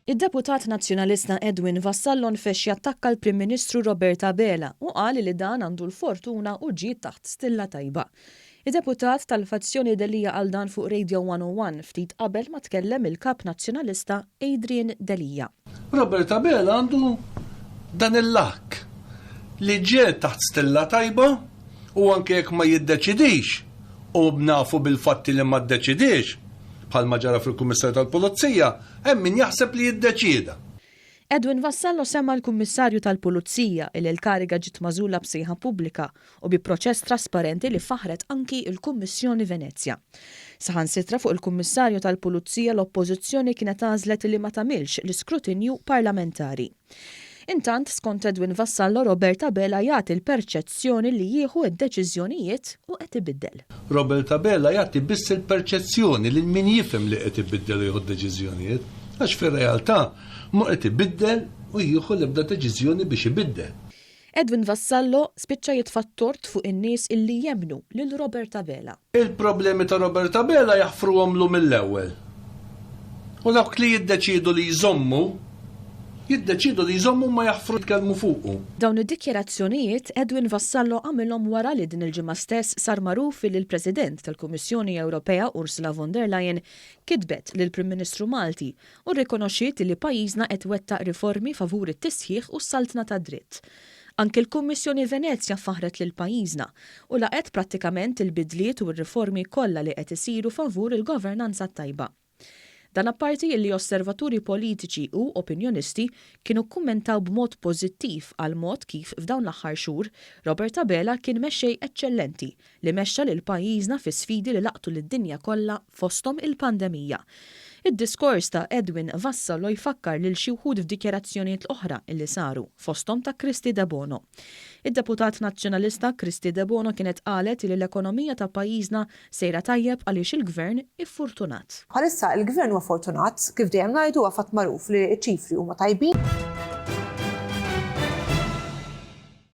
Id-deputat nazzjonalista Edwin Vassallo nfexx jattakka l-Prim Ministru Roberta Bela u qal li dan għandu l-fortuna u ġiet taħt stilla tajba. Id-deputat tal-fazzjoni Delija għal dan fuq Radio 101 ftit qabel ma tkellem il-kap nazzjonalista Adrian Delija. Roberta Bela għandu dan il-lak li ġiet taħt stilla tajba u anke jekk ma jiddeċidix u bnafu bil-fatti li ma ddeċidix bħalma ġara fil-Kummissarju tal-Pulizija, hemm min jaħseb li jiddeċieda. Edwin Vassallo semma l-Kummissarju tal-Pulizija li l-kariga ġiet magħżula b'sejħa pubblika u bi proċess trasparenti li faħret anki l-Kummissjoni Venezja. Saħansitra fuq il-Kummissarju tal-Pulizija l-Oppożizzjoni kienet għażlet li ma tagħmilx l-iskrutinju parlamentari. Intant, skont Edwin Vassallo, Roberta Bela jagħti l-perċezzjoni li jieħu d-deċiżjonijiet u qed ibiddel. Roberta Bela jagħti biss il-perċezzjoni lil min jifhem li qed ibiddel u jieħu d-deċiżjonijiet, għax fir-realtà mhu qed ibiddel u jieħu l-ebda deċiżjoni biex ibiddel. Edwin Vassallo spiċċa jitfattort fuq in-nies illi jemmnu lil Roberta Bela. Il-problemi ta' Roberta Bela jaħfruhom lu mill-ewwel. U dawk li jiddeċiedu li jżommu ma jaħfru jitkellmu fuqu. Dawn id-dikjerazzjonijiet Edwin Vassallo għamilhom wara li din il-ġimgħa stess sar magħruf li l-President tal-Kummissjoni Ewropea Ursula von der Leyen kitbet lill-Prim Ministru Malti u rrikonoxxiet li pajjiżna qed wettaq riformi favur it-tisħiħ u s-saltna tad-dritt. Anke l-Kummissjoni Venezja faħret lil pajjiżna u laqgħet prattikament il-bidliet u r-riformi kollha li qed isiru favur il-governanza tajba. Dan apparti li osservaturi politiċi u opinjonisti kienu kummentaw b'mod pożittiv għal mod kif f'dawn l-aħħar xhur Roberta Bela kien mexxej eċċellenti li mexxa lil pajjiżna fi sfidi li laqtu lid-dinja kollha fosthom il-pandemija. Id-diskors ta' Edwin Vassallo jfakkar lil xi wħud f'dikjerazzjonijiet oħra illi saru fosthom ta' Kristi De Bono. Id-deputat nazzjonalista Kristi De Bono kienet qalet li l-ekonomija ta' pajjiżna sejra tajjeb għaliex il-gvern iffurtunat. Bħalissa il-gvern huwa fortunat kif dejjem ngħidu huwa fatt magħruf li ċ-ċifri huma tajbin.